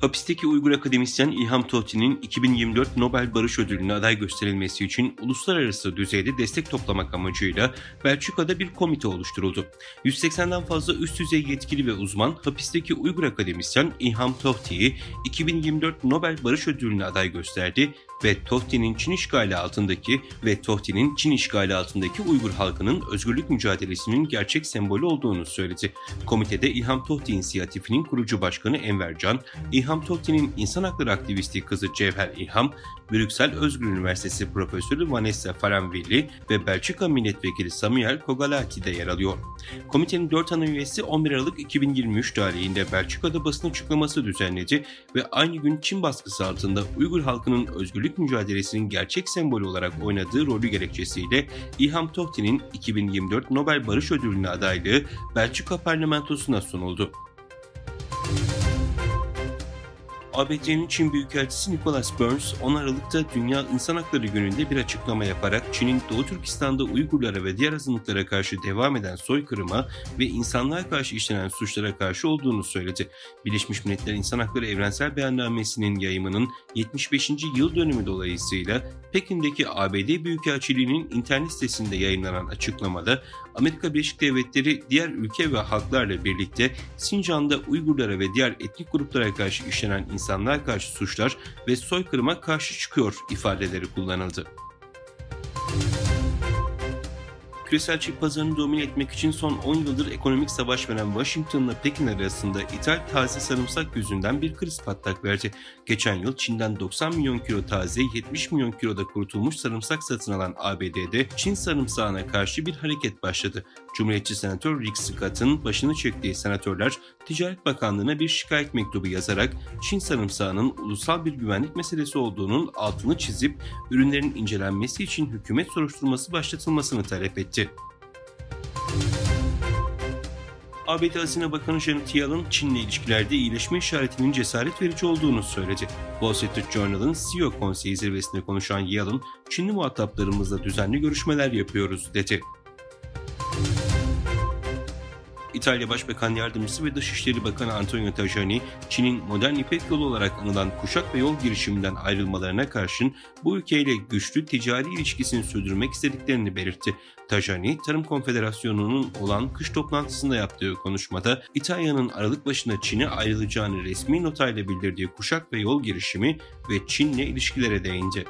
Hapisteki Uygur akademisyen İlham Tohti'nin 2024 Nobel Barış Ödülü'ne aday gösterilmesi için uluslararası düzeyde destek toplamak amacıyla Belçika'da bir komite oluşturuldu. 180'den fazla üst düzey yetkili ve uzman hapisteki Uygur akademisyen İlham Tohti'yi 2024 Nobel Barış Ödülü'ne aday gösterdi ve Tohti'nin Çin işgali altındaki Uygur halkının özgürlük mücadelesinin gerçek sembolü olduğunu söyledi. Komitede İlham Tohti İnisiyatifi'nin kurucu başkanı Enver Can, İlham Tohti'nin insan hakları aktivisti kızı Cevher İlham, Brüksel Özgür Üniversitesi Profesörü Vanessa Faranvilli ve Belçika Milletvekili Samuel Kogalati de yer alıyor. Komitenin 4 ana üyesi 11 Aralık 2023 tarihinde Belçika'da basın açıklaması düzenledi ve aynı gün Çin baskısı altında Uygur halkının özgürlük mücadelesinin gerçek sembolü olarak oynadığı rolü gerekçesiyle İlham Tohti'nin 2024 Nobel Barış Ödülü'ne adaylığı Belçika parlamentosuna sunuldu. ABD'nin Çin Büyükelçisi Nicholas Burns, 10 Aralık'ta Dünya İnsan Hakları Günü'nde bir açıklama yaparak Çin'in Doğu Türkistan'da Uygurlara ve diğer azınlıklara karşı devam eden soykırıma ve insanlığa karşı işlenen suçlara karşı olduğunu söyledi. Birleşmiş Milletler İnsan Hakları Evrensel Beyannamesi'nin yayımının 75. yıl dönümü dolayısıyla Pekin'deki ABD Büyükelçiliği'nin internet sitesinde yayınlanan açıklamada Amerika Birleşik Devletleri diğer ülke ve halklarla birlikte Sincan'da Uygurlara ve diğer etnik gruplara karşı işlenen insanlığa karşı suçlar ve soykırıma karşı çıkıyor ifadeleri kullanıldı. Küresel çip pazarını domine etmek için son 10 yıldır ekonomik savaş veren Washington'la Pekin arasında ithal taze sarımsak yüzünden bir kriz patlak verdi. Geçen yıl Çin'den 90 milyon kilo taze, 70 milyon kiloda kurutulmuş sarımsak satın alan ABD'de Çin sarımsağına karşı bir hareket başladı. Cumhuriyetçi Senatör Rick Scott'ın başını çektiği senatörler Ticaret Bakanlığı'na bir şikayet mektubu yazarak Çin sarımsağının ulusal bir güvenlik meselesi olduğunun altını çizip ürünlerin incelenmesi için hükümet soruşturması başlatılmasını talep etti. ABD Hazine Bakanı Janet Yellen, Çin'le ilişkilerde iyileşme işaretinin cesaret verici olduğunu söyledi. Wall Street Journal'ın CEO konseyi zirvesinde konuşan Yellen, Çinli muhataplarımızla düzenli görüşmeler yapıyoruz dedi. İtalya Başbakan Yardımcısı ve Dışişleri Bakanı Antonio Tajani, Çin'in modern İpek Yolu olarak anılan kuşak ve yol girişiminden ayrılmalarına karşın bu ülkeyle güçlü ticari ilişkisini sürdürmek istediklerini belirtti. Tajani, Tarım Konfederasyonu'nun olan kış toplantısında yaptığı konuşmada İtalya'nın Aralık başında Çin'e ayrılacağını resmi notayla bildirdiği kuşak ve yol girişimi ve Çin'le ilişkilere değindi.